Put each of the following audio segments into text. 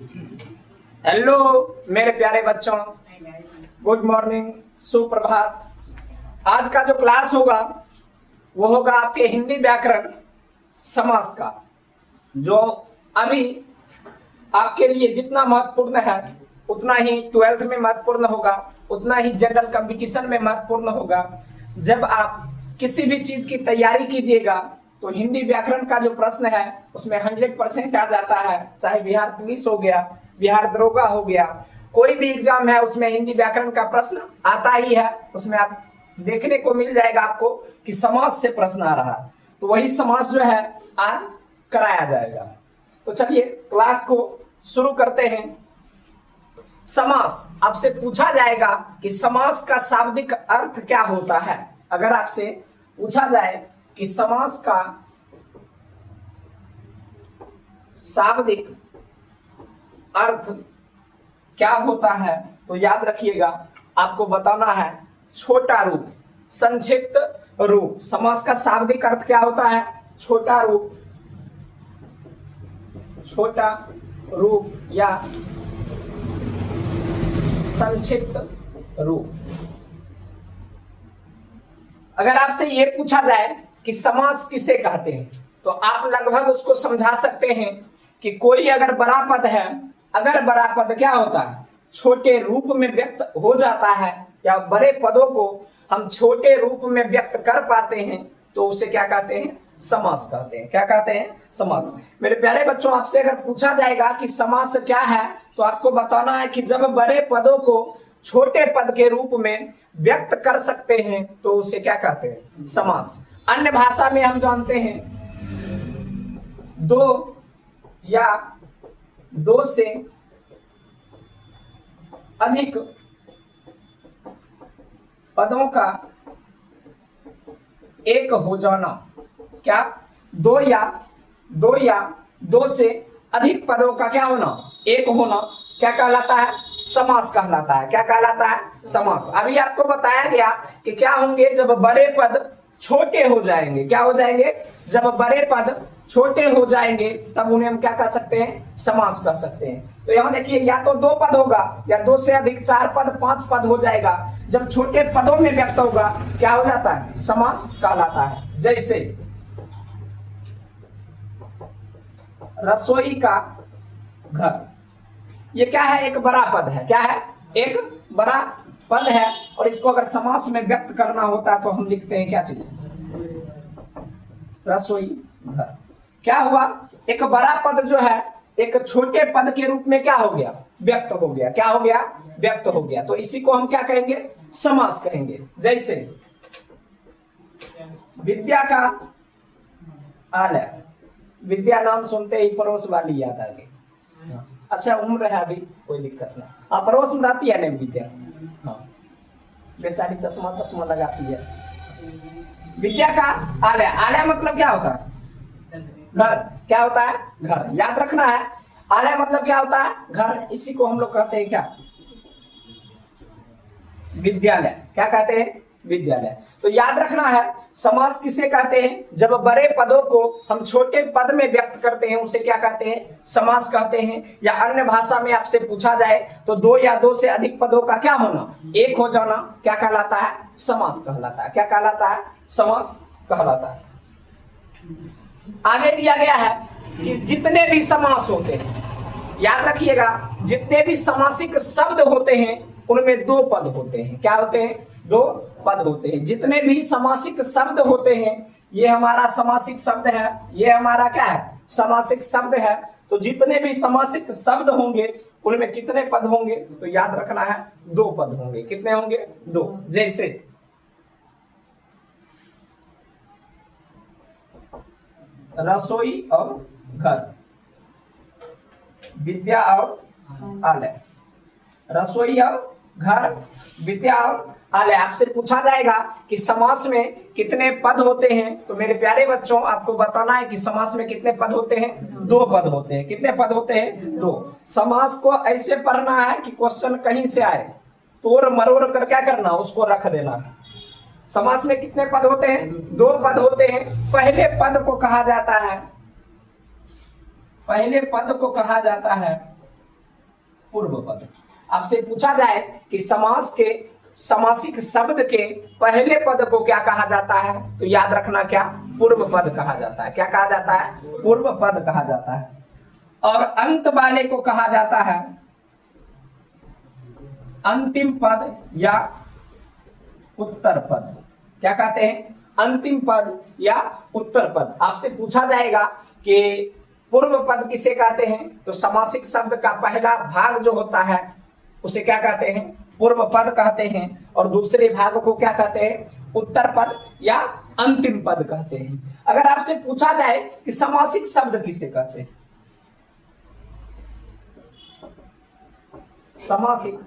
Hello मेरे प्यारे बच्चों, गुड मॉर्निंग, सुप्रभात। आज का जो क्लास होगा वो होगा आपके हिंदी व्याकरण समास का, जो अभी आपके लिए जितना महत्वपूर्ण है उतना ही 12th में महत्वपूर्ण होगा, उतना ही जनरल कंपटीशन में महत्वपूर्ण होगा। जब आप किसी भी चीज की तैयारी कीजिएगा तो हिंदी व्याकरण का जो प्रश्न है उसमें 100% आ जाता है। चाहे बिहार पुलिस हो गया, बिहार दरोगा हो गया, कोई भी एग्जाम है उसमें हिंदी व्याकरण का प्रश्न आता ही है। उसमें आप देखने को मिल जाएगा आपको कि समास से प्रश्न आ रहा है, तो वही समास जो है आज कराया जाएगा। तो चलिए क्लास को शुरू करते हैं। समास आपसे पूछा जाएगा कि समास का शाब्दिक अर्थ क्या होता है। अगर आपसे पूछा जाए कि समास का शाब्दिक अर्थ क्या होता है तो याद रखिएगा, आपको बताना है छोटा रूप, संक्षिप्त रूप। समास का शाब्दिक अर्थ क्या होता है? छोटा रूप, छोटा रूप या संक्षिप्त रूप। अगर आपसे ये पूछा जाए कि समास किसे कहते हैं तो आप लगभग उसको समझा सकते हैं कि कोई अगर बड़ा पद है, अगर बड़ा पद क्या होता है? छोटे रूप में व्यक्त हो जाता है, या बड़े पदों को हम छोटे रूप में व्यक्त कर पाते हैं तो उसे क्या कहते हैं? समास कहते हैं। क्या कहते हैं? समास। मेरे प्यारे बच्चों, आपसे अगर पूछा जाएगा कि समास क्या है तो आपको बताना है कि जब बड़े पदों को छोटे पद के रूप में व्यक्त कर सकते हैं तो उसे क्या कहते हैं? समास। अन्य भाषा में हम जानते हैं दो या दो से अधिक पदों का एक हो जाना। क्या? दो या दो से अधिक पदों का क्या होना? एक होना क्या कहलाता है? समास कहलाता है। क्या कहलाता है? समास। अभी आपको बताया गया कि क्या होंगे जब बड़े पद छोटे हो जाएंगे। क्या हो जाएंगे? जब बड़े पद छोटे हो जाएंगे तब उन्हें हम क्या कह सकते हैं? समास कह सकते हैं। तो यहां देखिए, या तो दो पद होगा या दो से अधिक, चार पद, पांच पद हो जाएगा। जब छोटे पदों में व्यक्त होगा क्या हो जाता है? समास कहलाता है। जैसे रसोई का घर, ये क्या है? एक बड़ा पद है। क्या है? एक बड़ा पद है। और इसको अगर समास में व्यक्त करना होता है तो हम लिखते हैं क्या चीज? रसोई घर। क्या हुआ? एक बड़ा पद जो है एक छोटे पद के रूप में क्या हो गया? व्यक्त हो गया। क्या हो गया? व्यक्त हो गया। तो इसी को हम क्या कहेंगे? समास कहेंगे। जैसे विद्या का आलय, विद्या नाम सुनते ही पड़ोस वाली याद आ गई। अच्छा, उम्र है अभी, कोई दिक्कत नहीं। हाँ, पड़ोस में रहती है नहीं विद्या। हाँ, बेचारी चश्मा लगाती है। विद्या का आलय, आलय मतलब क्या होता है? घर। क्या होता है? घर। याद रखना है, आलय मतलब क्या होता है? घर। इसी को हम लोग कहते हैं क्या? विद्यालय। क्या कहते हैं? विद्यालय। तो याद रखना है, समास किसे कहते हैं? जब बड़े पदों को हम छोटे पद में व्यक्त करते हैं उसे क्या कहते हैं? समास कहते हैं। या अन्य भाषा में आपसे पूछा जाए तो दो या दो से अधिक पदों का क्या होना? एक हो जाना क्या कहलाता है? समास कहलाता है। क्या कहलाता है? समास कहलाता है। आगे दिया गया है कि जितने भी समास होते हैं, याद रखिएगा, जितने भी समासिक शब्द होते हैं उनमें दो पद होते हैं। क्या होते हैं? दो पद होते हैं। जितने भी समासिक शब्द होते हैं, ये हमारा समासिक शब्द है, ये हमारा क्या है? समासिक शब्द है। तो जितने भी समासिक शब्द होंगे उनमें कितने पद होंगे? तो याद रखना है, दो पद होंगे। कितने होंगे? दो। जैसे रसोई और घर, विद्या और आलय। रसोई और घर, विद्या और आलय। आपसे पूछा जाएगा कि समास में कितने पद होते हैं तो मेरे प्यारे बच्चों आपको बताना है कि समास में कितने पद होते हैं? दो पद होते हैं। कितने पद होते हैं? दो। समास को ऐसे पढ़ना है कि क्वेश्चन कहीं से आए, तोड़ मरोड़ कर क्या करना? उसको रख देना। समास में कितने पद होते हैं? दो पद होते हैं। पहले पद को कहा जाता है, पहले पद को कहा जाता है पूर्व पद। आपसे पूछा जाए कि समास के समासिक शब्द के पहले पद को क्या कहा जाता है, तो याद रखना क्या, पूर्व पद कहा जाता है। क्या कहा जाता है, पूर्व पद कहा जाता है। और अंत वाले को कहा जाता है अंतिम पद या उत्तर पद। क्या कहते हैं, अंतिम पद या उत्तर पद। आपसे पूछा जाएगा कि पूर्व पद किसे कहते हैं, तो समासिक शब्द का पहला भाग जो होता है उसे क्या कहते हैं, पूर्व पद कहते हैं। और दूसरे भाग को क्या कहते हैं, उत्तर पद या अंतिम पद कहते हैं। अगर आपसे पूछा जाए कि समासिक शब्द किसे कहते हैं, समासिक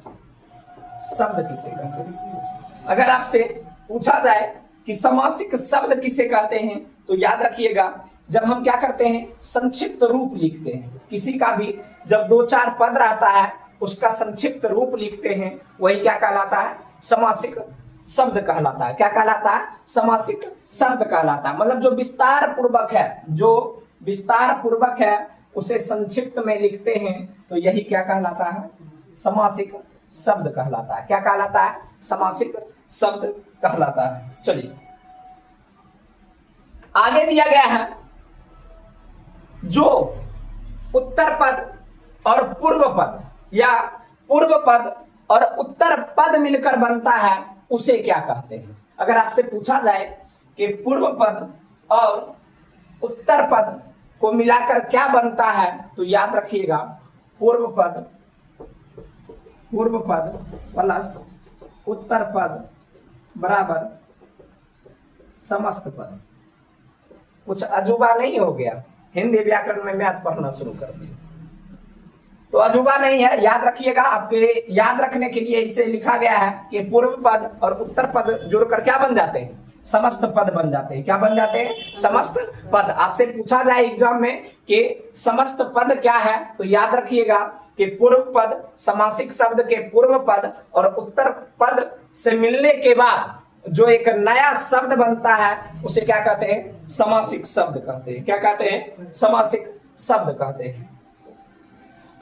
शब्द किसे कहते हैं, अगर आपसे पूछा जाए कि समासिक शब्द किसे कहते हैं, तो याद रखिएगा जब हम क्या करते हैं, संक्षिप्त रूप लिखते हैं किसी का भी, जब 2-4 पद रहता है उसका संक्षिप्त रूप लिखते हैं, वही क्या कहलाता है, समासिक शब्द कहलाता है। क्या कहलाता है, समासिक शब्द कहलाता है। मतलब जो विस्तार पूर्वक है, जो विस्तार पूर्वक है उसे संक्षिप्त में लिखते हैं, तो यही क्या कहलाता है, समासिक शब्द कहलाता है। क्या कहलाता है, समासिक शब्द कहलाता है। चलिए आगे दिया गया है, जो उत्तर पद और पूर्व पद या पूर्व पद और उत्तर पद मिलकर बनता है उसे क्या कहते हैं। अगर आपसे पूछा जाए कि पूर्व पद और उत्तर पद को मिलाकर क्या बनता है, तो याद रखिएगा पूर्व पद प्लस उत्तर पद बराबर समस्त पद। कुछ अजूबा नहीं हो गया, हिंदी व्याकरण में मैथ पढ़ना शुरू कर दिया तो अजूबा नहीं है, याद रखिएगा। आपके याद रखने के लिए इसे लिखा गया है कि पूर्व पद और उत्तर पद जुड़कर क्या बन जाते हैं, समस्त पद बन जाते हैं। क्या बन जाते हैं, समस्त पद। आपसे पूछा जाए एग्जाम में कि समस्त पद क्या है, तो याद रखिएगा कि पूर्व पद समासिक शब्द के पूर्व पद और उत्तर पद से मिलने के बाद जो एक नया शब्द बनता है उसे क्या कहते हैं, समासिक शब्द कहते हैं। क्या कहते हैं, समासिक शब्द कहते हैं।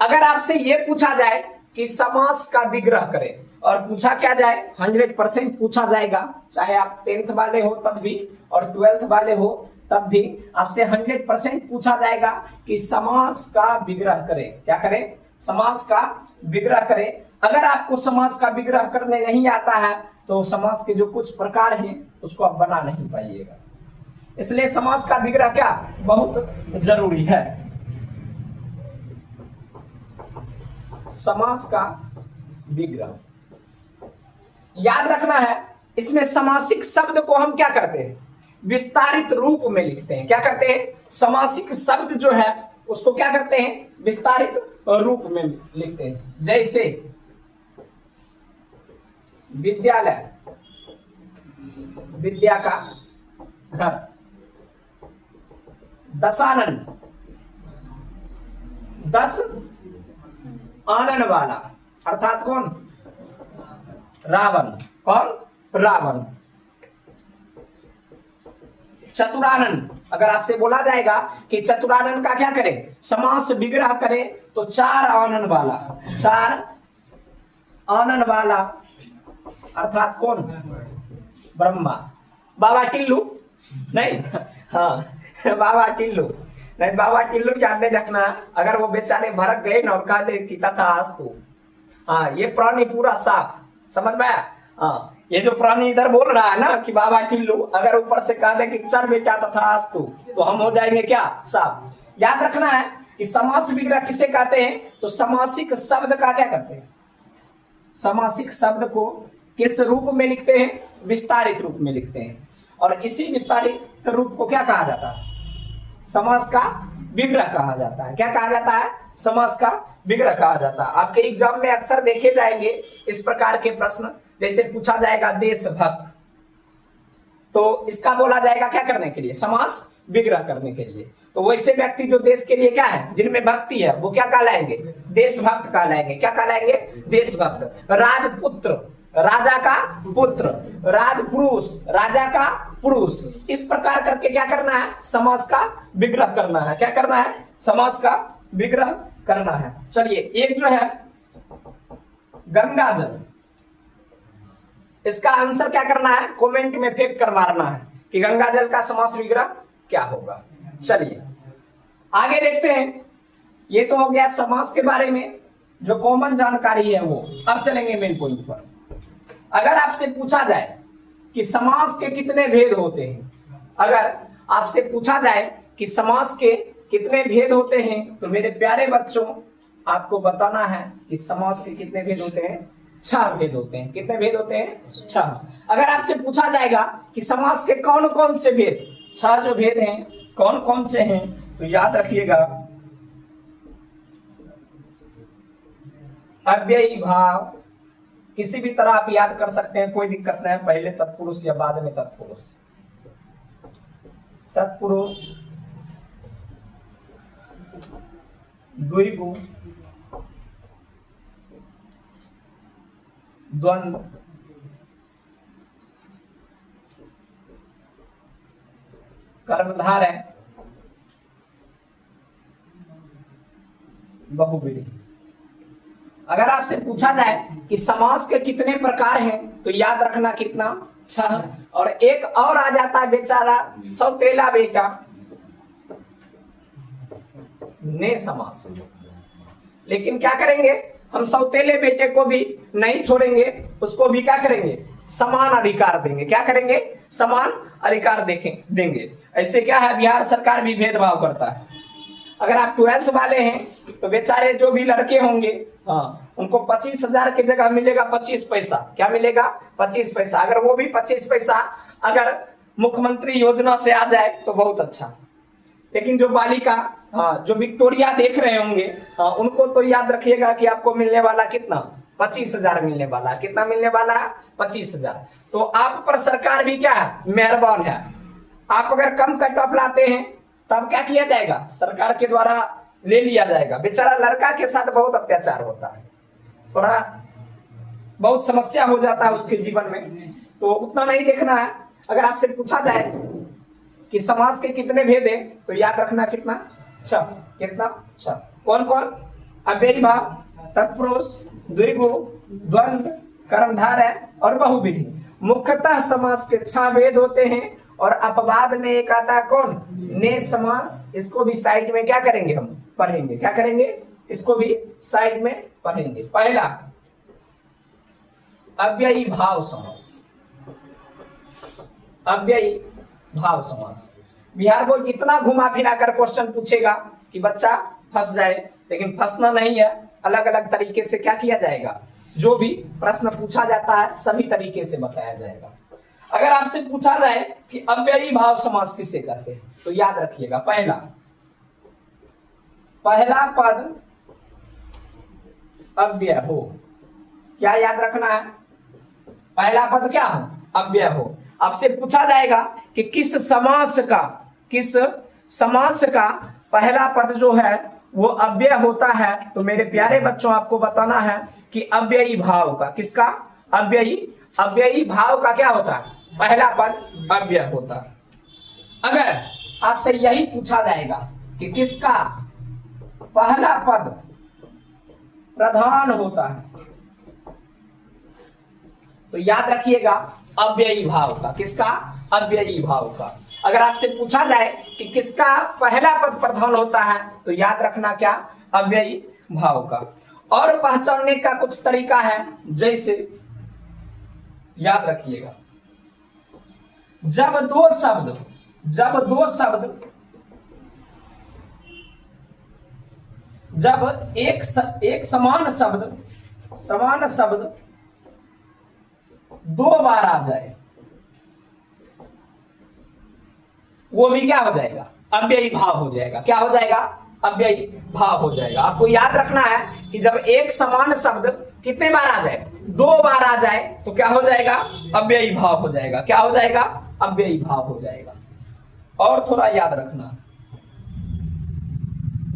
अगर आपसे यह पूछा जाए कि समास का विग्रह करें, और पूछा क्या जाए, 100% पूछा जाएगा, चाहे आप 10th वाले हो तब भी और 12th वाले हो तब भी आपसे 100% पूछा जाएगा कि समास का विग्रह करें। क्या करें, समास का विग्रह करें। अगर आपको समास का विग्रह करने नहीं आता है तो समास के जो कुछ प्रकार हैं उसको आप बना नहीं पाइएगा। इसलिए समास का विग्रह क्या बहुत जरूरी है। समास का विग्रह याद रखना है। इसमें समासिक शब्द को हम क्या करते हैं, विस्तारित रूप में लिखते हैं। क्या करते हैं, समासिक शब्द जो है उसको क्या करते हैं, विस्तारित रूप में लिखते हैं। जैसे विद्यालय, विद्या का घर, दशानन, 10 आनन वाला, अर्थात कौन, रावण। कौन, रावण। चतुरानन, अगर आपसे बोला जाएगा कि चतुरानन का क्या करे, समास विग्रह करे, तो 4 आनन वाला, 4 आनन वाला अर्थात कौन, ब्रह्मा। बाबा टिल्लू नहीं, हाँ बाबा टिल्लू नहीं, बाबा टिल्लू ध्यान में रखना। अगर वो बेचारे भड़क गए ना और कहा दे कि तथास्तु, हाँ ये प्राणी पूरा साफ, समझ में आया। हाँ ये जो प्राणी इधर बोल रहा है ना कि बाबा टिल्लू, अगर ऊपर से कह दे कि चल बेटा तथास्तु, तो हम हो जाएंगे क्या, साफ। याद रखना है कि समास विग्रह किसे कहते हैं, तो समासिक शब्द का क्या करते हैं, समासिक शब्द को किस रूप में लिखते हैं, विस्तारित रूप में लिखते हैं। और इसी विस्तारित रूप को क्या कहा जाता है, समास का विग्रह कहा जाता है। क्या कहा जाता है, समास का विग्रह कहा जाता है। आपके एग्जाम में अक्सर देखे जाएंगे इस प्रकार के प्रश्न। जैसे पूछा जाएगा देशभक्त, तो इसका बोला जाएगा क्या करने के लिए, समास विग्रह करने के लिए। तो वैसे व्यक्ति जो देश के लिए क्या है, जिनमें भक्ति है, वो क्या कहलाएंगे, देशभक्त कहलाएंगे। क्या कहलाएंगे, देशभक्त। राजपुत्र, राजा का पुत्र, राजपुरुष, राजा का पुरुष। इस प्रकार करके क्या करना है, समास का विग्रह करना है। क्या करना है, समास का विग्रह करना है। चलिए एक जो है गंगा जल। इसका आंसर क्या करना है, कमेंट में फेंक कर मारना है कि गंगा जल का समास विग्रह क्या होगा। चलिए आगे देखते हैं। ये तो हो गया समास के बारे में जो कॉमन जानकारी है वो। अब चलेंगे मेन पॉइंट पर। अगर आपसे पूछा जाए कि समास के कितने भेद होते हैं, अगर आपसे पूछा जाए कि समास के कितने भेद होते हैं, तो मेरे प्यारे बच्चों आपको बताना है कि समास के कितने भेद होते हैं। 6 भेद होते हैं। कितने भेद होते हैं? 6। अगर आपसे पूछा जाएगा कि समास के कौन कौन से भेद, 6 जो भेद हैं कौन कौन से हैं, तो याद रखिएगा अव्ययी भाव, किसी भी तरह आप याद कर सकते हैं, कोई दिक्कत नहीं, पहले तत्पुरुष या बाद में तत्पुरुष। तत्पुरुष, द्विगु, द्वंद्व, कर्मधारय, बहुव्रीहि। अगर आपसे पूछा जाए कि समास के कितने प्रकार हैं, तो याद रखना कितना? 6। और एक और आ जाता है बेचारा सौतेला बेटा, ने समास। लेकिन क्या करेंगे हम, सौतेले बेटे को भी नहीं छोड़ेंगे, उसको भी क्या करेंगे, समान अधिकार देंगे। क्या करेंगे? समान अधिकार देंगे। ऐसे क्या है, बिहार सरकार भी भेदभाव करता है। अगर आप 12th वाले हैं तो बेचारे जो भी लड़के होंगे, हाँ, उनको 25,000 की जगह मिलेगा 25 पैसा। क्या मिलेगा? 25 पैसा। अगर वो भी 25 पैसा अगर मुख्यमंत्री योजना से आ जाए तो बहुत अच्छा। लेकिन जो बालिका, हाँ, जो विक्टोरिया देख रहे होंगे, हाँ, उनको तो याद रखिएगा कि आपको मिलने वाला कितना? 25,000 मिलने वाला। कितना मिलने वाला? 25,000। तो आप पर सरकार भी क्या है, मेहरबान है। आप अगर कम कट ऑफ लाते हैं तब क्या किया जाएगा, सरकार के द्वारा ले लिया जाएगा। बेचारा लड़का के साथ बहुत अत्याचार होता है, थोड़ा बहुत समस्या हो जाता है उसके जीवन में, तो उतना नहीं देखना है। अगर आपसे पूछा जाए कि समास के कितने भेद हैं, तो याद रखना कितना? 6। कितना? 6। कौन कौन? अव्ययी भाव, तत्पुरुष, द्विगु, द्वंद्व, कर्मधारय और बहुव्रीहि। मुख्यतः समास के 6 भेद होते हैं। और अपवाद में एक आता है कौन? ने समास। इसको भी साइड में क्या करेंगे, हम पढ़ेंगे। क्या करेंगे? इसको भी साइड में पढ़ेंगे। पहला अव्ययी भाव समास। अव्ययी भाव समास। बिहार बोर्ड इतना घुमा फिरा कर क्वेश्चन पूछेगा कि बच्चा फंस जाए, लेकिन फंसना नहीं है। अलग अलग तरीके से क्या किया जाएगा, जो भी प्रश्न पूछा जाता है सभी तरीके से बताया जाएगा। अगर आपसे पूछा जाए कि अव्ययी भाव समास किसे कहते हैं, तो याद रखिएगा पहला पद अव्यय हो। क्या याद रखना है? पहला पद क्या हो? अव्यय हो। आपसे पूछा जाएगा कि किस समास का पहला पद जो है वो अव्यय होता है, तो मेरे प्यारे बच्चों आपको बताना है कि अव्ययी भाव का। किसका? अव्ययी भाव का क्या होता है? पहला पद अव्यय होता है। अगर आपसे यही पूछा जाएगा कि किसका पहला पद प्रधान होता है, तो याद रखिएगा अव्ययी भाव का। किसका? अव्ययी भाव का। अगर आपसे पूछा जाए कि किसका पहला पद प्रधान होता है, तो याद रखना क्या? अव्ययी भाव का। और पहचानने का कुछ तरीका है, जैसे याद रखिएगा जब दो शब्द जब एक समान शब्द 2 बार आ जाए, वो भी क्या हो जाएगा? अव्ययी भाव हो जाएगा। क्या हो जाएगा? अव्ययी भाव हो जाएगा। आपको याद रखना है कि जब एक समान शब्द कितने बार आ जाए? 2 बार आ जाए, तो क्या हो जाएगा? अव्ययी भाव हो जाएगा। क्या हो जाएगा? अव्ययी भाव हो जाएगा। और थोड़ा याद रखना,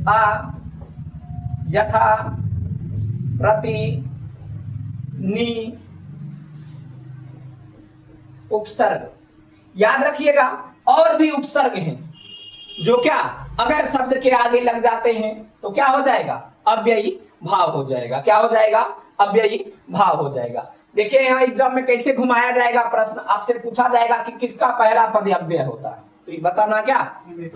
आ, यथा, प्रति, नि, उपसर्ग। याद रखिएगा और भी उपसर्ग हैं जो क्या अगर शब्द के आगे लग जाते हैं तो क्या हो जाएगा? अव्ययी भाव हो जाएगा। क्या हो जाएगा? अव्ययी भाव हो जाएगा। देखिए यहाँ एग्जाम में कैसे घुमाया जाएगा प्रश्न, आपसे पूछा जाएगा कि किसका पहला पद अव्यय होता है, तो ये बताना क्या?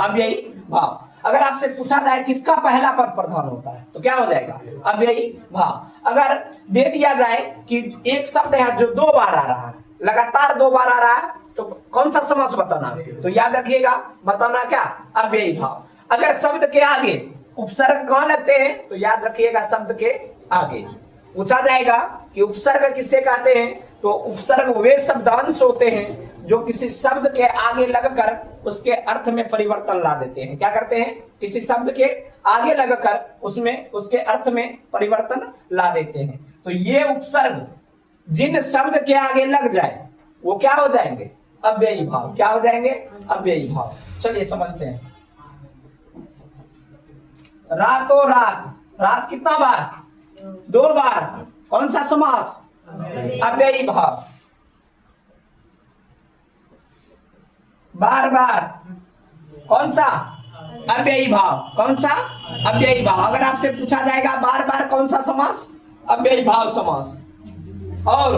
अव्ययी भाव। अगर आपसे पूछा जाए किसका पहला पद प्रधान होता है, तो क्या हो जाएगा? अव्ययी भाव। अगर दे दिया जाए कि एक शब्द है जो 2 बार आ रहा है, लगातार 2 बार आ रहा है, तो कौन सा समास बताना? तो याद रखिएगा, बताना क्या? अव्ययी भाव। अगर शब्द के आगे उपसर्ग कहाँ लगते हैं, तो याद रखिएगा शब्द के आगे। पूछा जाएगा कि उपसर्ग किसे कहते हैं, तो उपसर्ग वे शब्दांश होते हैं जो किसी शब्द के आगे लगकर उसके अर्थ में परिवर्तन ला देते हैं। क्या करते हैं? किसी शब्द के आगे लगकर उसमें उसके अर्थ में परिवर्तन ला देते हैं। तो ये उपसर्ग जिन शब्द के आगे लग जाए वो क्या हो जाएंगे? अव्ययी भाव। क्या हो जाएंगे? अव्ययी भाव। चलिए समझते हैं। रातों रात, रात कितना बार? 2 बार। कौन सा समास? अव्ययी भाव। बार बार, कौन सा? अव्ययी भाव। कौन सा? अव्ययी भाव। अगर आपसे पूछा जाएगा बार बार कौन सा समास? अव्ययी भाव समास। और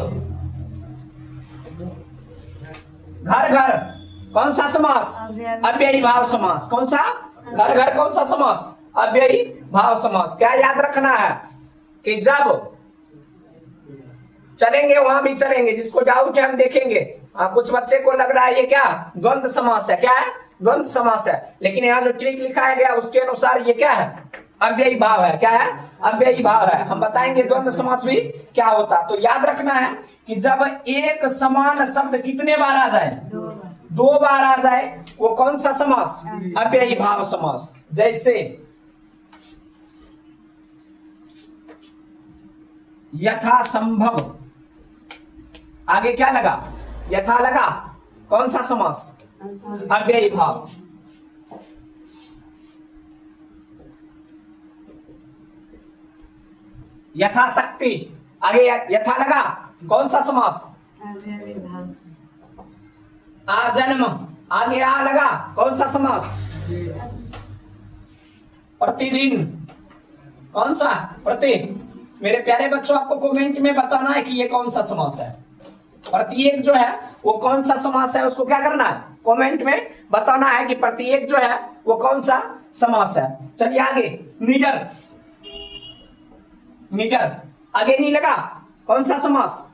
घर घर कौन सा समास? अव्ययी भाव समास। कौन सा? घर घर कौन सा समास? अव्ययी भाव समास। क्या याद रखना है कि जब चलेंगे वहां भी चलेंगे, जिसको डाउट है हम देखेंगे। कुछ बच्चे को लग रहा है ये क्या द्वंद्व समास है। क्या है? द्वंद्व समास है। लेकिन यहाँ जो ट्रिक लिखाया गया उसके अनुसार ये क्या है? अव्ययी भाव है। क्या है? अव्ययी भाव है। हम बताएंगे द्वंद्व समास भी क्या होता। तो याद रखना है कि जब एक समान शब्द कितने बार आ जाए? 2 बार आ जाए, वो कौन सा समास? अव्ययी भाव समास। जैसे यथा संभव, आगे क्या लगा? यथा लगा। कौन सा समास? अव्ययी भाव। यथाशक्ति, आगे यथा लगा। कौन सा समास? आजन्म, आगे आ लगा। कौन सा समास? प्रतिदिन। कौन सा? प्रति। मेरे प्यारे बच्चों, आपको कमेंट में बताना है कि ये कौन सा समास है। प्रत्येक जो है वो कौन सा समास है, उसको क्या करना है? कमेंट में बताना है कि प्रत्येक जो है वो कौन सा समास है। चलिए आगे। निडर, निडर, आगे नहीं लगा। कौन सा समास?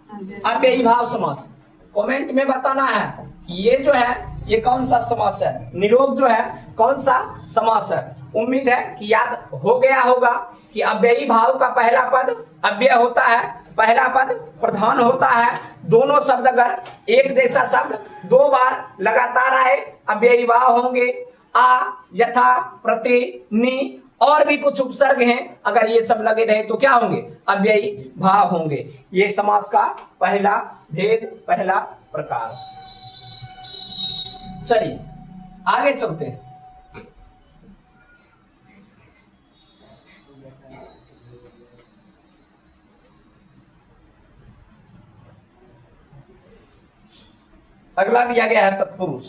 अव्ययी भाव समास। कमेंट में बताना है कि ये जो है ये कौन सा समास है। निरोग जो है कौन सा समास है। उम्मीद है कि याद हो गया होगा कि अव्ययी भाव का पहला पद अव्यय होता है, पहला पद प्रधान होता है। दोनों शब्द अगर एक जैसा शब्द 2 बार लगातार आए अव्ययी भाव होंगे। आ, यथा, प्रति, नि और भी कुछ उपसर्ग हैं, अगर ये सब लगे रहे तो क्या होंगे? अव्ययी भाव होंगे। ये समास का पहला भेद, पहला प्रकार। चलिए आगे चलते हैं। अगला दिया गया है तत्पुरुष।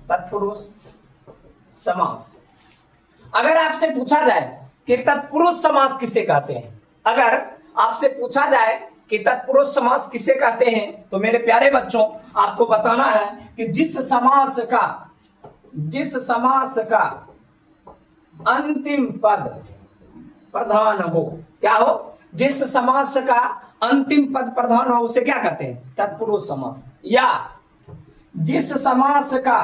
तत्पुरुष समास। अगर आपसे पूछा जाए कि तत्पुरुष समास किसे कहते हैं, अगर आपसे पूछा जाए कि तत्पुरुष समास किसे कहते हैं, तो मेरे प्यारे बच्चों आपको बताना है कि जिस समास का अंतिम पद प्रधान हो। क्या हो? जिस समास का अंतिम पद प्रधान हो उसे क्या कहते हैं? तत्पुरुष समास। या जिस समास का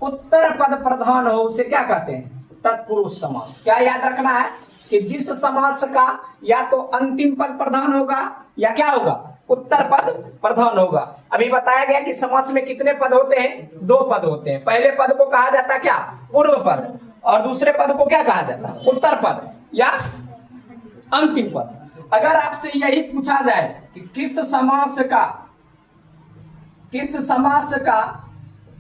उत्तर पद प्रधान हो उसे क्या कहते हैं? तत्पुरुष समास। क्या याद रखना है कि जिस समास का या तो अंतिम पद प्रधान होगा या क्या होगा? उत्तर पद प्रधान होगा। अभी बताया गया कि समास में कितने पद होते हैं? 2 पद होते हैं। पहले पद को कहा जाता है क्या? पूर्व पद। और दूसरे पद को क्या कहा जाता है? उत्तर पद या अंतिम पद। अगर आपसे यही पूछा जाए कि किस समास का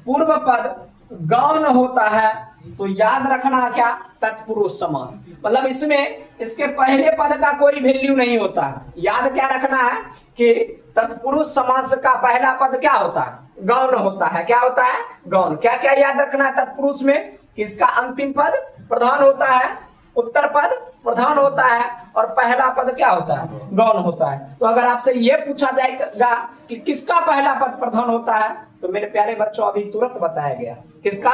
पूर्व पद गौण होता है तो याद रखना क्या, तत्पुरुष समास। मतलब इसमें इसके पहले पद का कोई वैल्यू नहीं होता है। याद क्या रखना है कि तत्पुरुष समास का पहला पद क्या होता है, गौण होता है। क्या होता है, गौण। क्या क्या याद रखना है तत्पुरुष में, कि इसका अंतिम पद प्रधान होता है, उत्तर पद प्रधान होता है और पहला पद क्या होता है, गौण होता है। तो अगर आपसे यह पूछा जाएगा कि किसका पहला पद प्रधान होता है, तो मेरे प्यारे बच्चों अभी तुरंत बताया गया, किसका,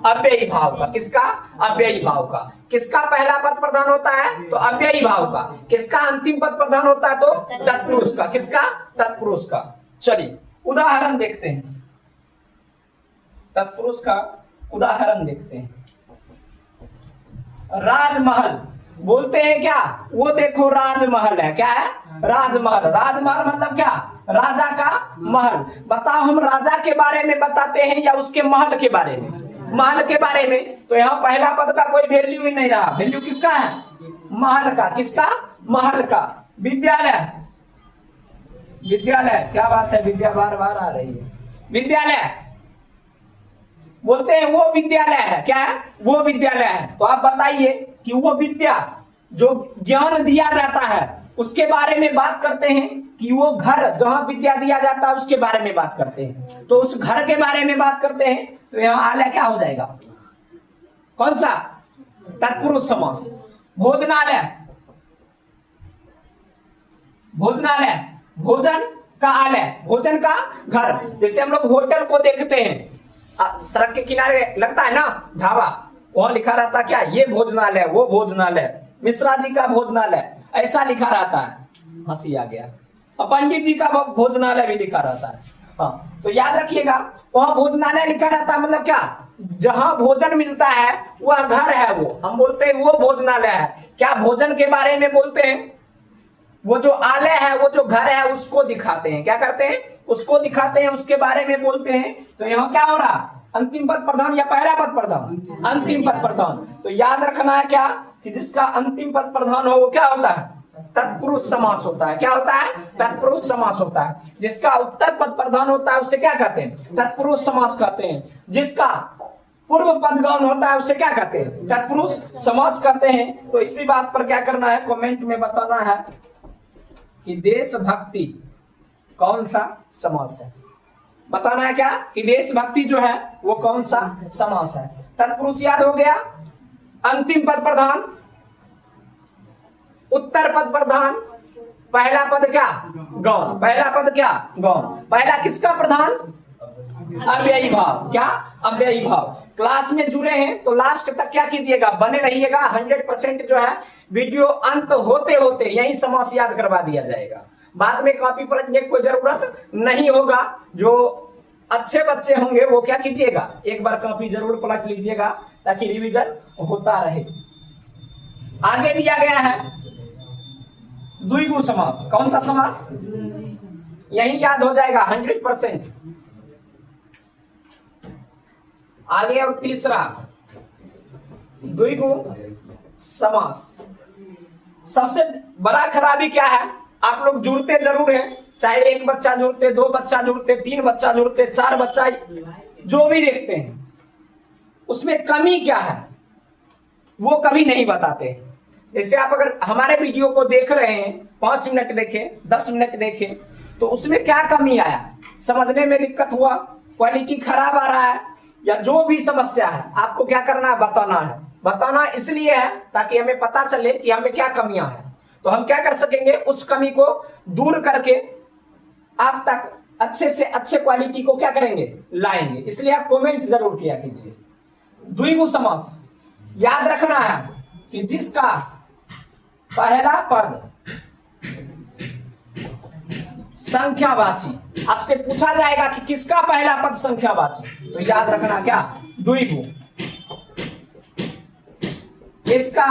अव्ययी भाव का। किसका, अव्ययी भाव का। किसका पहला पद प्रधान होता है, तो अव्ययी भाव का। किसका अंतिम पद प्रधान होता है, तो तत्पुरुष का। किसका, तत्पुरुष का। चलिए उदाहरण देखते हैं, तत्पुरुष का उदाहरण देखते हैं। राजमहल बोलते हैं क्या, वो देखो राजमहल है। क्या है, राजमहल। राजमहल मतलब क्या, राजा का महल। बताओ हम राजा के बारे में बताते हैं या उसके महल के बारे में, महल के बारे में। तो यहाँ पहला पद का कोई वैल्यू ही नहीं रहा। वैल्यू किसका है, महल का। किसका, महल का। विद्यालय, विद्यालय, क्या बात है, विद्या बार बार आ रही है। विद्यालय बोलते हैं वो विद्यालय है। क्या है, वो विद्यालय है। तो आप बताइए कि वो विद्या जो ज्ञान दिया जाता है उसके बारे में बात करते हैं, कि वो घर जहां विद्या दिया जाता है उसके बारे में बात करते हैं। तो उस घर के बारे में बात करते हैं, तो यहाँ आलय क्या हो जाएगा, कौन सा, तत्पुरुष समास। भोजनालय, भोजनालय, भोजन का आलय, भोजन का घर। जैसे हम लोग होटल को देखते हैं, सड़क के किनारे लगता है ना ढाबा, वहां लिखा रहता क्या, ये भोजनालय, वो भोजनालय, मिश्रा जी का भोजनालय, ऐसा लिखा रहता है। हंसी आ गया। और पंडित जी का भोजनालय भी लिखा रहता है। हाँ, तो याद रखिएगा, वहां भोजनालय लिखा रहता है मतलब क्या, जहां भोजन मिलता है वह घर है, वो हम बोलते हैं वो भोजनालय है। क्या भोजन के बारे में बोलते हैं, वो जो आलय है, वो जो घर है उसको दिखाते हैं। क्या करते हैं, उसको दिखाते हैं, उसके बारे में बोलते हैं। तो यहाँ क्या हो रहा, अंतिम पद प्रधान या पहला पद प्रधान, अंतिम पद प्रधान। तो याद रखना है क्या, कि जिसका अंतिम पद प्रधान हो वो क्या होता है, तत्पुरुष समास होता है। क्या होता है, तत्पुरुष समास होता है। जिसका उत्तर पद प्रधान होता है उसे क्या कहते हैं, तत्पुरुष समास कहते हैं। जिसका पूर्व पद गौण होता है उसे क्या कहते हैं, तत्पुरुष समास कहते हैं। तो इसी बात पर क्या करना है, कमेंट में बताना है कि देशभक्ति कौन सा समास है। बताना है क्या, कि देशभक्ति जो है वो कौन सा समास है। तत्पुरुष याद हो गया, अंतिम पद प्रधान, उत्तर पद प्रधान, पहला पद क्या, गौण। पहला पद क्या, गौण। पहला किसका प्रधान, अव्ययी भाव। क्या, अव्ययी भाव। क्लास में जुड़े हैं तो लास्ट तक क्या कीजिएगा, बने रहिएगा। 100% जो है वीडियो अंत होते होते यही समास याद करवा दिया जाएगा। बाद में कॉपी पलटने की कोई जरूरत नहीं होगा। जो अच्छे बच्चे होंगे वो क्या कीजिएगा, एक बार कॉपी जरूर पलट लीजिएगा ताकि रिवीजन होता रहे। आगे दिया गया है द्विगु समास। कौन सा समास, यही याद हो जाएगा 100%। आगे और तीसरा द्विगु समास। सबसे बड़ा खराबी क्या है, आप लोग जुड़ते जरूर हैं, चाहे एक बच्चा जुड़ते, दो बच्चा जुड़ते, तीन बच्चा जुड़ते, चार बच्चा, जो भी देखते हैं उसमें कमी क्या है वो कभी नहीं बताते। जैसे आप अगर हमारे वीडियो को देख रहे हैं, 5 मिनट देखें, 10 मिनट देखें, तो उसमें क्या कमी आया, समझने में दिक्कत हुआ, क्वालिटी खराब आ रहा है, या जो भी समस्या है आपको क्या करना है, बताना है। बताना इसलिए है ताकि हमें पता चले कि हमें क्या कमियां हैं, तो हम क्या कर सकेंगे, उस कमी को दूर करके आप तक अच्छे से अच्छे क्वालिटी को क्या करेंगे, लाएंगे। इसलिए आप कमेंट जरूर किया कीजिए। द्विगु समास याद रखना है कि जिसका पहला पद संख्यावाची, आपसे पूछा जाएगा कि किसका पहला पद संख्यावाची, तो याद रखना क्या, द्विगु। इसका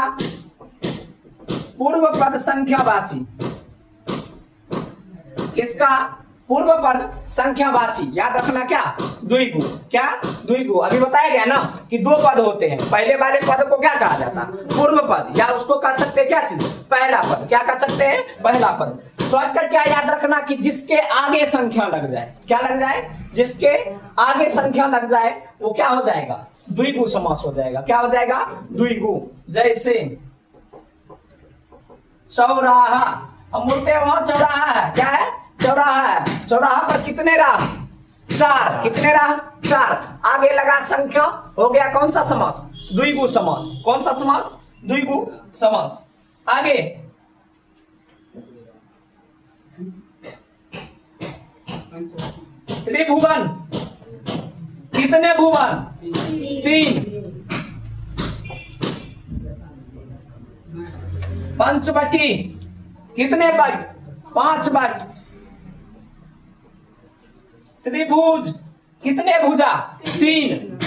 पूर्व पद संख्यावाची, किसका पूर्व पद संख्यावाची, याद रखना क्या, द्विगु। क्या, द्विगु। अभी बताया गया ना कि दो पद होते हैं, पहले वाले पद को क्या कहा जाता है, पूर्व पद, या उसको कह सकते हैं क्या चीज, पहला पद। क्या कह सकते हैं, पहला पद। शॉर्टकट क्या याद रखना कि जिसके आगे संख्या लग जाए, क्या लग जाए, जिसके आगे संख्या लग जाए वो क्या हो जाएगा, द्विगु समास हो जाएगा। क्या हो जाएगा, द्विगु। जैसे चौराहा, हम बोलते हैं वहां चौराहा है, क्या है, चौराहा है। चौराहा पर कितने राह, चार। कितने राह, चार। आगे लगा संख्या, हो गया कौन सा समास, द्विगु समास। कौन सा समास, द्विगु समास। आगे त्रिभुवन, कितने भुवन, तीन। पंचवटी, कितने बट, पांच बट। त्रिभुज, कितने भुजा, तीन।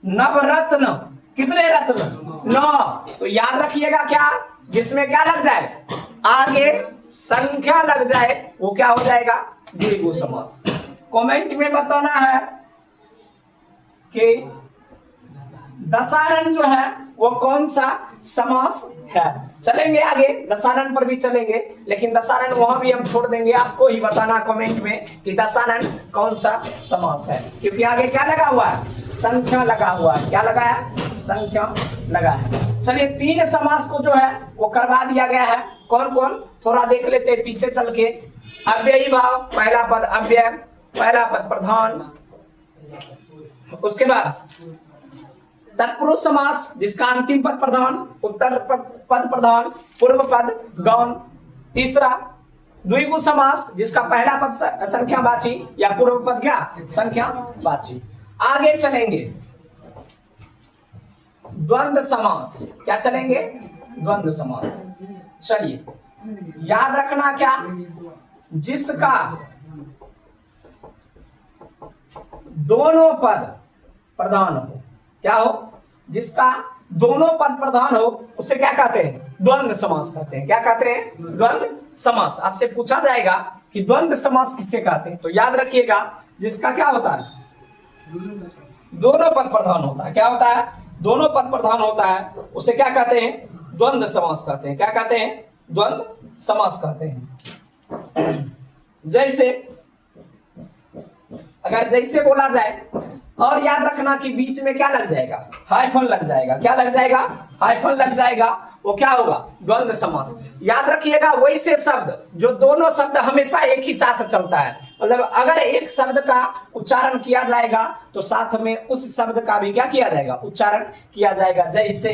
नवरत्न, कितने रत्न, नौ। तो याद रखिएगा क्या, जिसमें क्या लग जाए, आगे संख्या लग जाए वो क्या हो जाएगा, द्विगु समास। कमेंट में बताना है कि दशानन जो है वो कौन सा समास है। चलेंगे आगे, दशानन पर भी चलेंगे, लेकिन दशानन वहां भी हम छोड़ देंगे, आपको ही बताना कमेंट में कि दशानन कौन सा समास है, क्योंकि आगे क्या लगा हुआ है, संख्या लगा हुआ है। क्या लगा है, संख्या लगा है। चलिए तीन समास को जो है वो करवा दिया गया है। कौन कौन, थोड़ा देख लेते हैं पीछे चल के। अव्ययी भाव, पहला पद अव्यय, पहला पद प्रधान। उसके बाद तत्पुरुष समास, जिसका अंतिम पद प्रधान, उत्तर पद प्रधान, पूर्व पद गौण। तीसरा द्विगु समास, जिसका पहला पद संख्यावाची या पूर्व पद क्या, संख्यावाची। आगे चलेंगे द्वंद्व समास। क्या चलेंगे, द्वंद्व समास। चलिए याद रखना क्या, जिसका दोनों पद प्रधान हो, क्या हो, जिसका दोनों पद प्रधान हो उसे क्या कहते हैं, द्वंद्व समास कहते हैं। क्या कहते हैं, द्वंद्व समास। आपसे पूछा जाएगा कि द्वंद्व समास किससे कहते हैं, तो याद रखिएगा जिसका क्या होता है, दोनों पद प्रधान होता है। क्या होता है, दोनों पद प्रधान होता है, उसे क्या कहते हैं, द्वंद्व समास कहते हैं। क्या कहते हैं, द्वंद्व समास कहते हैं। जैसे अगर जैसे बोला जाए, और याद रखना कि बीच में क्या लग जाएगा, हाइफन लग जाएगा। क्या लग जाएगा, हाइफन लग जाएगा, वो क्या होगा, द्वंद्व समास। याद रखिएगा वैसे शब्द जो दोनों शब्द हमेशा एक ही साथ चलता है, मतलब अगर एक शब्द का उच्चारण किया जाएगा तो साथ में उस शब्द का भी क्या किया जाएगा, उच्चारण किया जाएगा। जैसे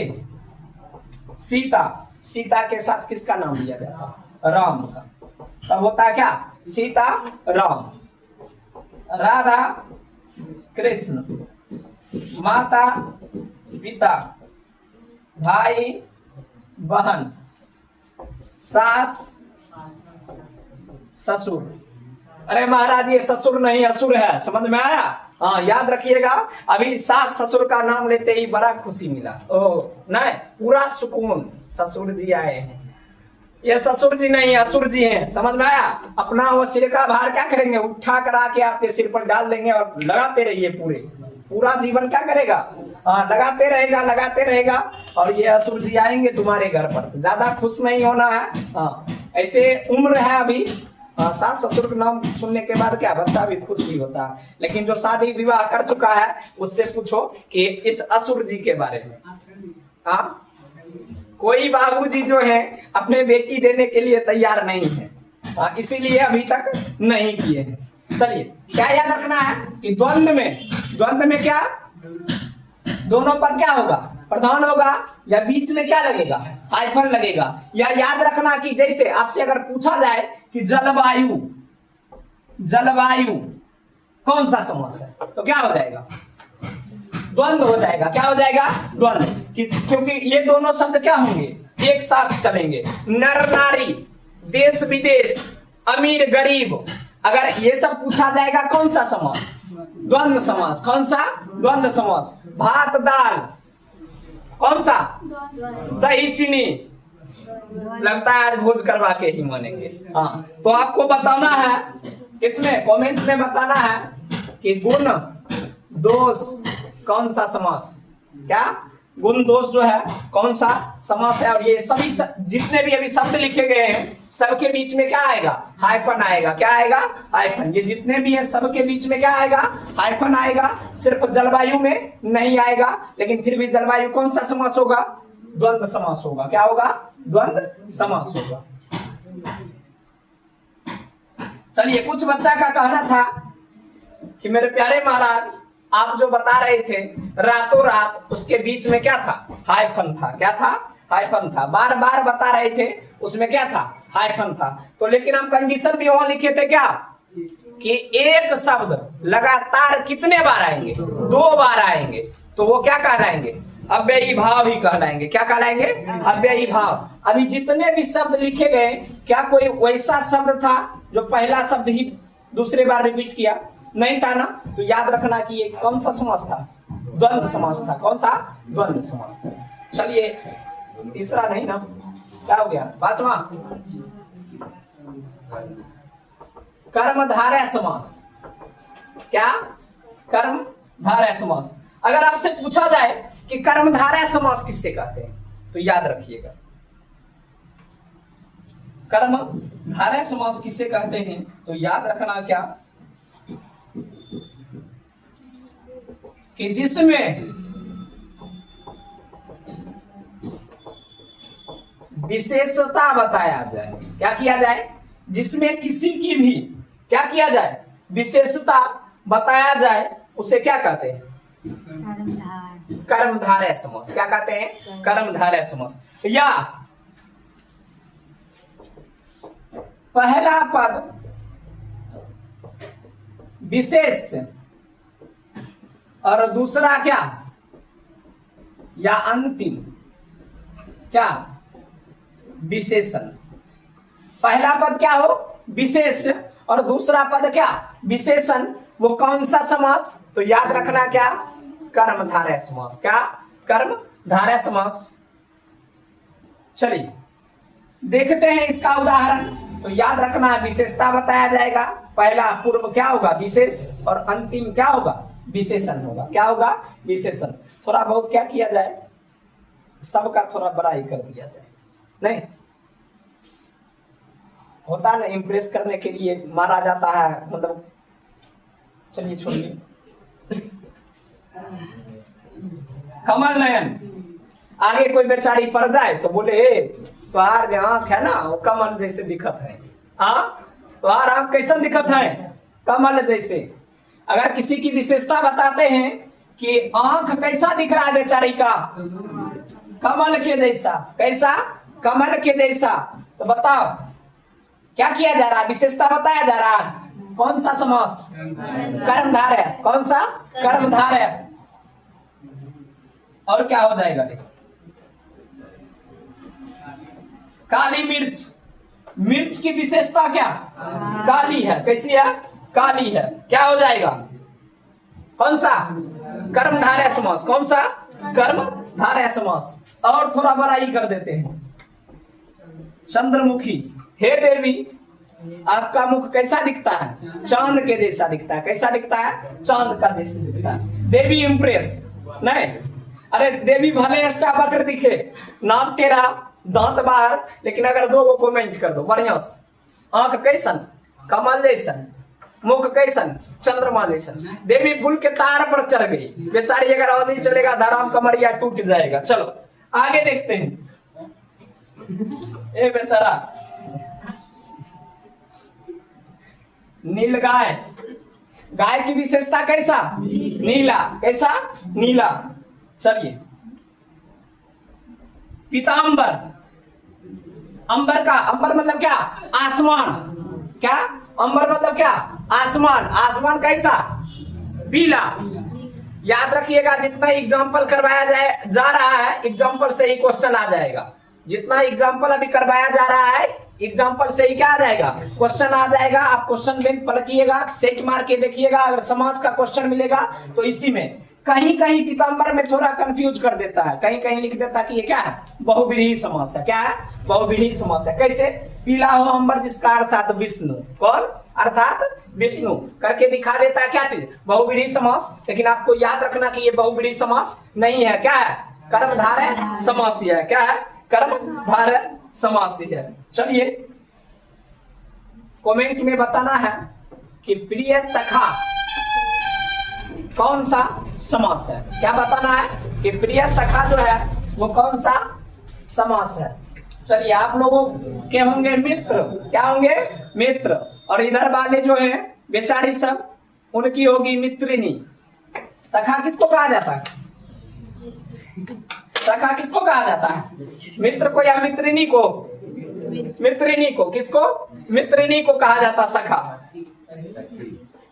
सीता, सीता के साथ किसका नाम लिया जाता है, राम का, तब होता है क्या, सीता राम। राधा कृष्ण, माता पिता, भाई बहन, सास ससुर। अरे महाराज ये ससुर नहीं असुर है, समझ में आया। हाँ याद रखिएगा, अभी सास ससुर का नाम लेते ही बड़ा खुशी मिला। ओ नहीं, पूरा सुकून, ससुर जी आए हैं। ये ससुर जी नहीं असुर जी हैं, समझ में आया। अपना वो सिर का भार क्या करेंगे, उठा करा के आपके सिर पर डाल देंगे और लगाते रहिए, पूरा जीवन क्या करेगा, लगाते रहेगा, लगाते रहेगा। और ये असुर जी आएंगे तुम्हारे घर पर, ज्यादा खुश नहीं होना है। ऐसे उम्र है अभी, सास ससुर का नाम सुनने के बाद क्या बच्चा भी खुश ही होता है, लेकिन जो शादी विवाह कर चुका है उससे पूछो कि इस असुर जी के बारे में। कोई बाबूजी जो है अपने बेटी देने के लिए तैयार नहीं है, इसीलिए अभी तक नहीं किए हैं। चलिए क्या याद रखना है कि द्वंद्व में क्या, दोनों पद क्या होगा, प्रधान होगा, या बीच में क्या लगेगा, हाइफन लगेगा। या याद रखना कि जैसे आपसे अगर पूछा जाए कि जलवायु कौन सा समास है, तो क्या हो जाएगा, द्वंद्व हो जाएगा। क्या हो जाएगा, द्वंद्व, क्योंकि ये दोनों शब्द क्या होंगे, एक साथ चलेंगे। नर नारी, देश विदेश, अमीर गरीब, अगर ये सब पूछा जाएगा कौन सा समास, द्वंद्व समास। कौन सा, द्वंद्व समास। भात दाल कौन सा, दही चीनी, लगता है आज भोज करवा के ही मानेंगे। हाँ तो आपको बताना है, किसमें, कमेंट में बताना है कि गुण दोष कौन सा समास, क्या गुण दोष जो है कौन सा समास है। और ये सभी जितने भी अभी शब्द लिखे गए हैं सबके बीच में क्या आएगा, हाइफन आएगा। क्या आएगा, हाइफन। ये जितने भी हैं सबके बीच में क्या आएगा, हाइफन आएगा। सिर्फ जलवायु में नहीं आएगा, लेकिन फिर भी जलवायु कौन सा समास होगा, द्वंद्व समास होगा। क्या होगा, द्वंद्व समास होगा। चलिए, कुछ बच्चा का कहना था कि मेरे प्यारे महाराज आप जो बता रहे थे रातों रात, उसके बीच में क्या था, हाइफन था। क्या था, हाइफन था। बार बार बता रहे थे, उसमें क्या था, हाइफन था। तो लेकिन हम कंडीशन भी वहां लिखे थे क्या, कि एक शब्द लगातार कितने बार आएंगे, 2 बार आएंगे, तो वो क्या कहलाएंगे, अव्ययी भाव ही कहलाएंगे। क्या कहलाएंगे, अव्ययी भाव। अभी जितने भी शब्द लिखे गए, क्या कोई वैसा शब्द था जो पहला शब्द ही दूसरे बार रिपीट किया, नहीं था ना। तो याद रखना कि ये कौन सा समास था, द्वंद्व समास था। कौन था, द्वंद्व समास। चलिए, तीसरा नहीं ना, क्या हो गया, 5वां, कर्मधारय समास। क्या, कर्मधारय समास। अगर आपसे पूछा जाए कि कर्मधारय समास किससे कहते हैं, तो याद रखिएगा, कर्मधारय समास किससे कहते हैं, तो याद रखना क्या, कि जिसमें विशेषता बताया जाए। क्या किया जाए, जिसमें किसी की भी क्या किया जाए, विशेषता बताया जाए, उसे क्या कहते हैं, कर्मधारय समास। क्या कहते हैं, कर्मधारय समास। या पहला पद विशेष और दूसरा क्या, या अंतिम क्या, विशेषण। पहला पद क्या हो, विशेष, और दूसरा पद क्या, विशेषण। वो कौन सा समास, तो याद रखना क्या, कर्मधारय समास। क्या, कर्मधारय समास। चलिए देखते हैं इसका उदाहरण। तो याद रखना है, विशेषता बताया जाएगा, पहला पूर्व क्या होगा, विशेष, और अंतिम क्या होगा, विशेषण होगा। क्या होगा, विशेषण। थोड़ा बहुत क्या किया जाए, सबका थोड़ा बड़ाई कर दिया जाए, नहीं होता ना, इंप्रेस करने के लिए मारा जाता है, मतलब। चलिए छोड़िए। कमल नयन, आगे कोई बेचारी पड़ जाए तो बोले तुम्हार जो आंख है ना वो कमल जैसे दिखत है। हाँ, तुम्हार आंख कैसा दिखत है, कमल जैसे। अगर किसी की विशेषता बताते हैं कि आंख कैसा दिख रहा है बेचारी का, कमल के जैसा। कैसा, कमल के जैसा। तो बताओ क्या किया जा रहा है, विशेषता बताया जा रहा है। कौन सा समास, कर्मधारय। कौन सा, कर्मधारय। और क्या हो जाएगा, काली मिर्च। मिर्च की विशेषता क्या, काली है। कैसी है, काली है। क्या हो जाएगा, कौन सा, कर्मधारय समास। कौन सा, कर्मधारय समास। और थोड़ा बड़ाई कर देते हैं, चंद्रमुखी। हे देवी, आपका मुख कैसा दिखता है, चांद के जैसा दिखता है। कैसा दिखता है, चांद का जैसा दिखता है। देवी इंप्रेस नहीं, अरे देवी भले एक्स्ट्रा बकर दिखे, नाक टेढ़ा, दांत बाहर, लेकिन अगर 2 को कमेंट कर दो बढ़िया से, आंख कैसन, कमल जैसन, मुख कैसन, चंद्रमा जैसन। देवी फूल के तार पर चढ़ गई बेचारी, अगर और नहीं चलेगा धराम कमरिया टूट जाएगा। चलो आगे देखते हैं। ए बेचारा, नीलगाय। गाय की विशेषता कैसा, नीला। कैसा, नीला। चलिए, पीतांबर। अंबर का, अंबर मतलब क्या, आसमान। क्या, अंबर मतलब क्या, आसमान। आसमान कैसा, पीला। याद रखिएगा, जितना एग्जाम्पल करवाया जाए जा रहा है, एग्जाम्पल से ही क्वेश्चन आ जाएगा। जितना एग्जाम्पल अभी करवाया जा रहा है, एग्जाम्पल से ही क्या आ जाएगा, क्वेश्चन आ जाएगा। आप क्वेश्चन बैंक पलटिएगा, सेट मार के देखिएगा, अगर समाज का क्वेश्चन मिलेगा तो इसी में। कहीं कहीं पीतांबर में थोड़ा कंफ्यूज कर देता है, कहीं कहीं लिख देता है कि ये क्या है, बहुव्रीहि समास है। क्या है, बहुव्रीहि समास है। कैसे, पीला हो अंबर जिसका अर्थात विष्णु। कौन, अर्थात विष्णु करके दिखा देता है। क्या चीज, बहुव्रीहि समास। लेकिन आपको याद रखना कि ये बहुव्रीहि समास नहीं है। क्या है, कर्मधारय समासी है। क्या है? कर्मधारय समासी है। चलिए कमेंट में बताना है कि प्रिय सखा कौन सा समास है। क्या बताना है कि प्रिय सखा जो है वो कौन सा समास है। चलिए आप लोगों के होंगे मित्र। क्या होंगे? मित्र। और इधर वाले जो है बेचारी सब, उनकी होगी मित्रिनी। सखा किसको कहा जाता है? सखा किसको कहा जाता है? मित्र को या मित्रिनी को? मित्रिनी को। किसको? मित्रिनी को कहा जाता सखा,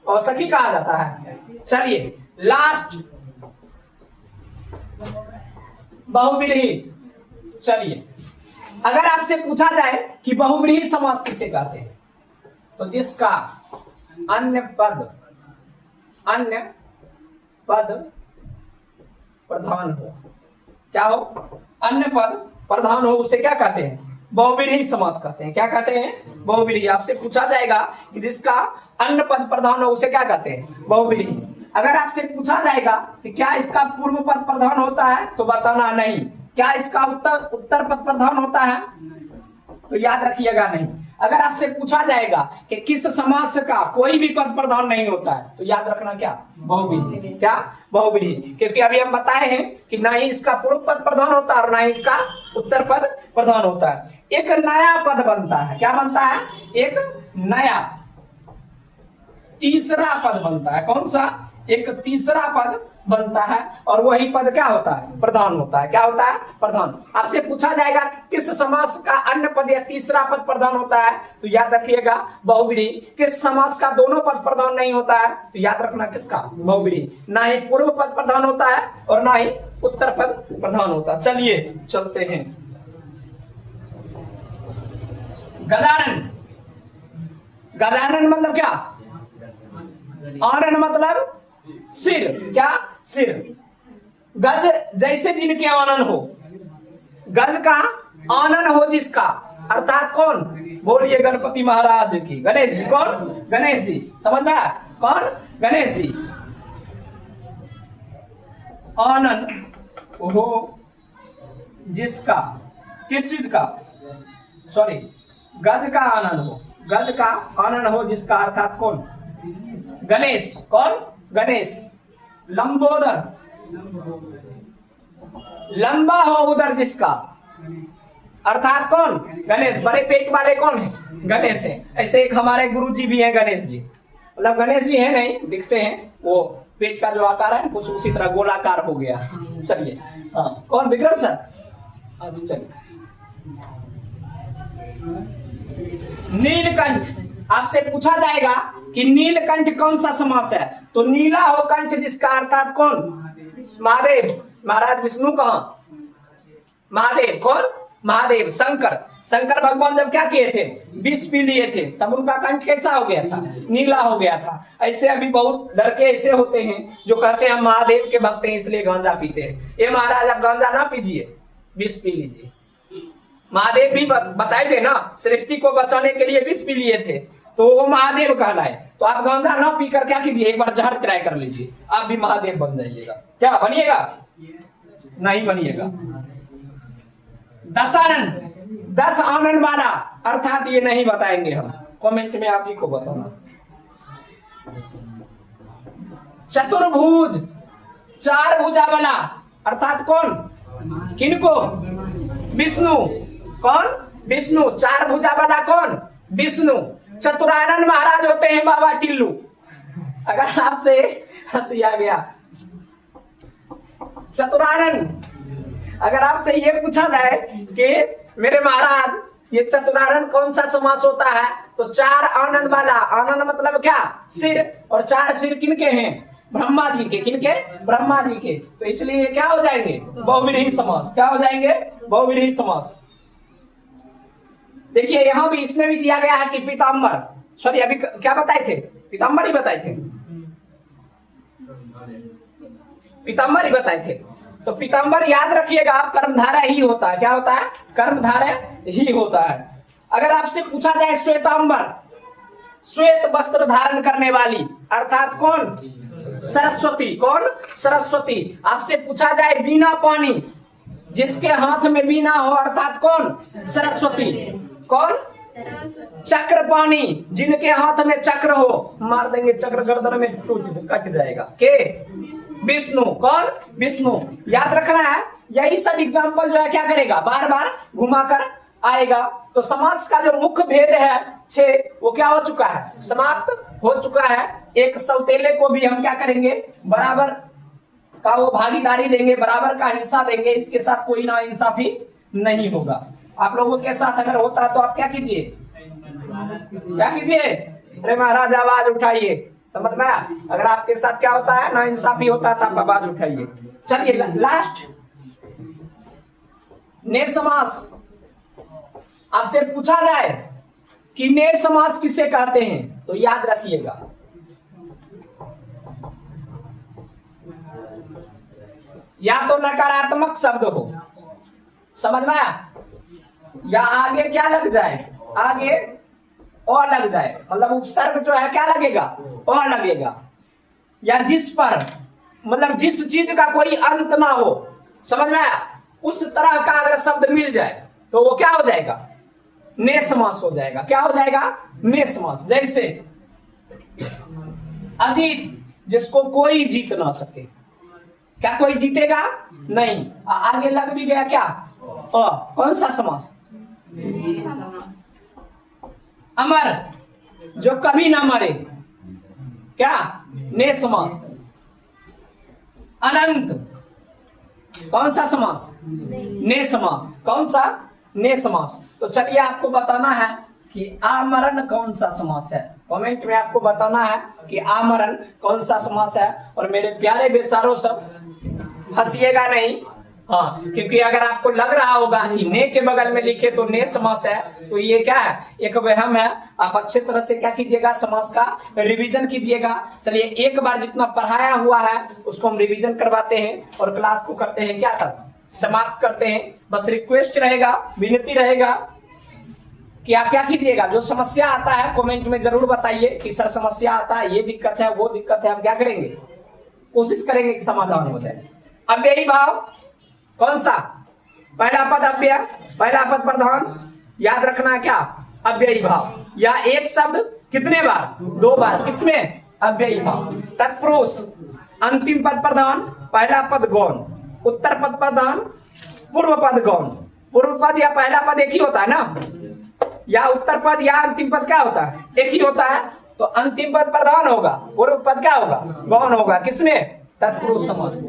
और सखी कहा जाता है। चलिए लास्ट बहुव्रीहि। चलिए अगर आपसे पूछा जाए कि बहुव्रीहि समास किसे कहते हैं, तो जिसका अन्य पद प्रधान हो। क्या हो? अन्य पद प्रधान हो, उसे क्या कहते हैं? बहुव्रीहि समास कहते हैं। क्या कहते हैं? बहुव्रीहि। आपसे पूछा जाएगा कि जिसका अन्य पद प्रधान हो उसे क्या कहते हैं? बहुव्रीहि। अगर आपसे पूछा जाएगा कि क्या इसका पूर्व पद प्रधान होता है, तो बताना नहीं। क्या इसका उत्तर पद प्रधान होता है, तो याद रखिएगा नहीं। अगर आपसे पूछा जाएगा कि किस समास का कोई भी पद प्रधान नहीं होता है, तो याद रखना क्या? बहुव्रीहि। क्या? बहुव्रीहि। क्योंकि अभी हम बताए हैं कि ना ही इसका पूर्व पद प्रधान होता है और ना ही इसका उत्तर पद प्रधान होता है। एक नया पद बनता है। क्या बनता है? एक नया तीसरा पद बनता है। कौन सा? एक तीसरा पद बनता है, और वही पद क्या होता है? प्रधान होता है। क्या होता है? प्रधान। आपसे पूछा जाएगा किस समास का अन्य पद या तीसरा पद प्रधान होता है, तो याद रखिएगा बहुव्रीहि। किस समास का दोनों पद प्रधान नहीं होता है, तो याद रखना किसका? बहुव्रीहि। ना ही पूर्व पद प्रधान होता है और ना ही उत्तर पद प्रधान होता है। चलिए चलते हैं। गजानन। गजानन मतलब क्या? आनन मतलब सिर। क्या? सिर। गज जैसे जिनके आनन हो, गज का आनन हो जिसका, अर्थात कौन? बोलिए गणपति महाराज की। गणेश जी। कौन? गणेश जी। समझ में आया? कौन? गणेश जी। आनन हो जिसका, किस चीज का? सॉरी, गज का आनन हो। गज का आनन हो जिसका, अर्थात कौन? गणेश। कौन? गणेश। लंबोदर, लंबा हो उधर जिसका, अर्थात कौन? गणेश। बड़े पेट वाले कौन है? गणेश है। ऐसे एक हमारे गुरु जी भी हैं, गणेश जी। मतलब गणेश जी है नहीं, दिखते हैं, वो पेट का जो आकार है कुछ उसी तरह गोलाकार हो गया। चलिए हाँ, कौन? विक्रम सर। अच्छा चलिए। नीलकंठ। आपसे पूछा जाएगा कि नीलकंठ कौन सा समास है, तो नीला हो कंठ जिसका, अर्थात कौन? महादेव। महाराज विष्णु कहां? महादेव। कौन? महादेव। शंकर। शंकर भगवान जब क्या किए थे? विष पी लिए थे, तब उनका कंठ कैसा हो गया था? नीला हो गया था। ऐसे अभी बहुत लड़के ऐसे होते हैं जो कहते हैं हम महादेव के भक्त हैं इसलिए गांजा पीते हैं। ये महाराज आप गांजा ना पीजिए, विष पी लीजिए। महादेव भी बचाए थे ना, सृष्टि को बचाने के लिए विष पी लिए थे, तो वो महादेव कहलाए। तो आप गांजा ना पीकर क्या कीजिए, एक बार जहर ट्राई कर लीजिए, आप भी महादेव बन जाइएगा। क्या बनिएगा? नहीं बनिएगा। दशानन। 10 आनन वाला, अर्थात ये नहीं बताएंगे हम, कमेंट में आप ही को बताना। चतुर्भुज, 4 भुजा वाला, अर्थात कौन? किनको? विष्णु। कौन? विष्णु। 4 भुजा वाला कौन? विष्णु। चतुरानन महाराज होते हैं बाबा टिल्लू। अगर आपसे हंसी आ गया, चतुरानन, अगर आपसे ये पूछा जाए कि मेरे महाराज ये चतुरानन कौन सा समास होता है, तो 4 आनन वाला। आनन मतलब क्या? सिर। और 4 सिर किनके हैं? ब्रह्मा जी के। किनके? ब्रह्मा जी के। तो इसलिए क्या हो जाएंगे? बहुव्रीहि समास। क्या हो जाएंगे? बहुव्रीहि समास। देखिए यहां भी, इसमें भी दिया गया है कि पीताम्बर, सॉरी अभी क्या बताए थे? पीताम्बर ही बताए थे। पीताम्बर ही बताए थे। तो पीताम्बर याद रखिएगा आप, कर्मधारय ही होता है। क्या होता है? कर्मधारय ही होता है। अगर आपसे पूछा जाए श्वेतांबर, श्वेत वस्त्र धारण करने वाली, अर्थात कौन? सरस्वती। कौन? सरस्वती। आपसे पूछा जाए बीना पानी, जिसके हाथ में बीना हो अर्थात कौन? सरस्वती। कौन? चक्र पानी, जिनके हाथ में चक्र हो, मार देंगे चक्र गर्दन में कट जाएगा। के? विष्णु। कौन? विष्णु। याद रखना है, यही सब एग्जाम्पल जो है क्या करेगा, बार बार घुमाकर आएगा। तो समास का जो मुख्य भेद है 6, वो क्या हो चुका है, समाप्त हो चुका है। एक सौतेले को भी हम क्या करेंगे, बराबर का वो भागीदारी देंगे, बराबर का हिस्सा देंगे, इसके साथ कोई ना इंसाफी नहीं होगा। आप लोगों के साथ अगर होता है तो आप क्या कीजिए, क्या कीजिए? अरे महाराज आवाज उठाइए, समझ में? अगर आपके साथ क्या होता है, ना इंसाफी होता है तो आप आवाज उठाइए। चलिए लास्ट ने समास। आपसे पूछा जाए कि ने समास किसे कहते हैं तो याद रखिएगा, या तो नकारात्मक शब्द हो, समझ में, या आगे क्या लग जाए, आगे और लग जाए, मतलब उपसर्ग जो है क्या लगेगा, और लगेगा, या जिस पर, मतलब जिस चीज का कोई अंत ना हो, समझ में आया, उस तरह का अगर शब्द मिल जाए तो वो क्या हो जाएगा, ने समास हो जाएगा। क्या हो जाएगा, ने समास। जैसे अजीत, जिसको कोई जीत ना सके, क्या कोई जीतेगा नहीं, आगे लग भी गया क्या, कौन सा समास? अमर, जो कभी ना मरे, क्या, ने समास। अनंत, कौन सा समास, ने समास। कौन सा, ने समास। तो चलिए आपको बताना है कि आमरण कौन सा समास है, कमेंट में आपको बताना है कि आमरण कौन सा समास है। और मेरे प्यारे बेचारों सब हंसिएगा नहीं, हाँ, क्योंकि अगर आपको लग रहा होगा कि ने के बगल में लिखे तो ने समास है, तो ये क्या है, एक वहम है। आप अच्छे तरह से क्या कीजिएगा, समास का रिवीजन कीजिएगा। चलिए एक बार जितना पढ़ाया हुआ है उसको हम रिवीजन करवाते हैं और क्लास को करते हैं क्या कर, समाप्त करते हैं। बस रिक्वेस्ट रहेगा, विनती रहेगा कि आप क्या कीजिएगा, जो समस्या आता है कमेंट में जरूर बताइए कि सर समस्या आता है, ये दिक्कत है, वो दिक्कत है। हम क्या करेंगे, कोशिश करेंगे कि समाधान हो जाए। अब यही भाव कौन सा, पहला पद अव्यय, पहला पद प्रधान, याद रखना क्या, अव्ययी भाव। या एक शब्द कितने बार, 2 बार, किसमें, अव्ययी भाव। तत्पुरुष, अंतिम पद प्रधान, पहला पद गौण, उत्तर पद प्रधान, पूर्व पद गौण। पूर्व पद या पहला पद एक ही होता है ना, या उत्तर पद या अंतिम पद क्या होता है, एक ही होता है। तो अंतिम पद प्रधान होगा, पूर्व पद क्या होगा, गौण होगा, किसमें, तत्पुरुष समास।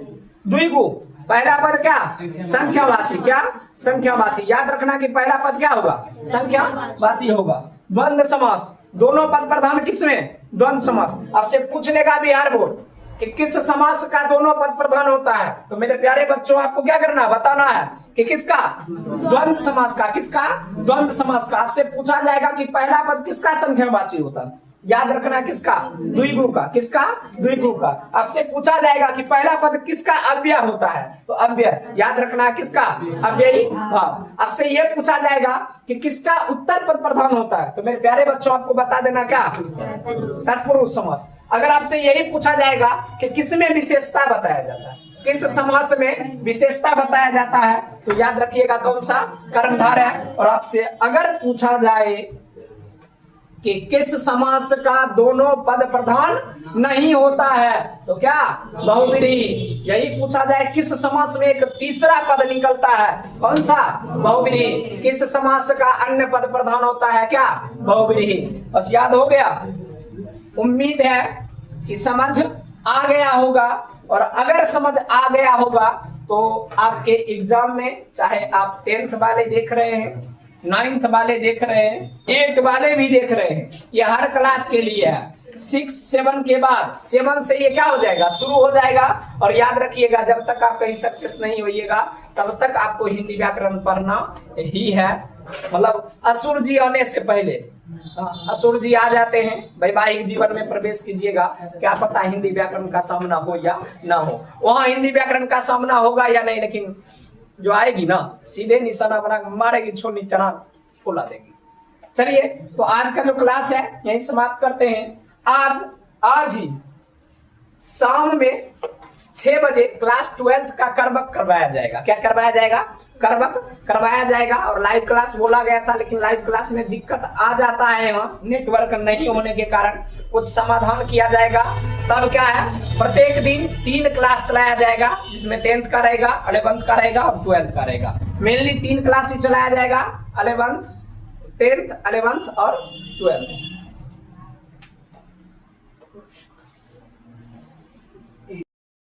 द्विगु, पहला पद क्या, संख्यावाची, क्या, संख्यावाची। याद रखना कि पहला पद क्या होगा, संख्यावाची होगा। द्वंद्व समास, दोनों पद प्रधान किसमें, द्वंद्व समास। आपसे पूछ लेगा बिहार बोर्ड कि किस समास का दोनों पद प्रधान होता है, तो मेरे प्यारे बच्चों आपको क्या करना, बताना है कि किसका, द्वंद्व समास का। किसका, द्वंद्व समास का। आपसे पूछा जाएगा कि पहला पद किसका संख्यावाची होता है, याद रखना किसका, द्विगु का। किसका, द्विगु का। आपसे पूछा जाएगा कि पहला पद किसका अव्यय होता है, तो अव्यय, याद रखना किसका, अव्ययी भाव। आपसे यह पूछा जाएगा कि किसका उत्तर पद प्रधान होता है, तो मेरे प्यारे बच्चों आपको बता देना क्या, तत्पुरुष समास। अगर आपसे यही पूछा जाएगा कि किसमें विशेषता बताया जाता है, किस समास में विशेषता बताया जाता है, तो याद रखिएगा कौन सा, कर्मधारय है। और आपसे अगर पूछा जाए कि किस समास का दोनों पद प्रधान नहीं होता है, तो क्या, बहुव्रीहि। यही पूछा जाए किस समास में एक तीसरा पद निकलता है, कौन सा, बहुव्रीहि। किस समास का अन्य पद प्रधान होता है, क्या, बहुव्रीहि। बस याद हो गया। उम्मीद है कि समझ आ गया होगा, और अगर समझ आ गया होगा तो आपके एग्जाम में, चाहे आप 10th वाले देख रहे हैं, 9th वाले देख रहे हैं, 8 वाले भी देख रहे हैं, ये हर क्लास के लिए है। 6, 7 के बाद 7 से ये क्या हो जाएगा, शुरू हो जाएगा। और याद रखिएगा जब तक आप कहीं सक्सेस नहीं होइएगा तब तक आपको हिंदी व्याकरण पढ़ना ही है। मतलब असुर जी आने से पहले, असुर जी आ जाते हैं, वैवाहिक जीवन में प्रवेश कीजिएगा, क्या पता हिंदी व्याकरण का सामना हो या ना हो। वहां हिंदी व्याकरण का सामना होगा या नहीं, लेकिन जो आएगी ना सीधे निशाना बना मारेगी, छोटी टना फुला देगी। चलिए तो आज का जो क्लास है यही समाप्त करते हैं। आज ही शाम में 6 बजे क्लास 12th का करवक करवाया जाएगा। क्या करवाया जाएगा? करवक करवाया जाएगा। और लाइव क्लास बोला गया था, लेकिन लाइव क्लास में दिक्कत आ जाता है, यहाँ नेटवर्क नहीं होने के कारण कुछ समाधान किया जाएगा। तब क्या है, प्रत्येक दिन 3 क्लास चलाया जाएगा, जिसमें 10th का रहेगा, 11th का रहेगा और 12th का रहेगा। मेनली 3 क्लास ही चलाया जाएगा, 11th, 10th, 11th और 12th।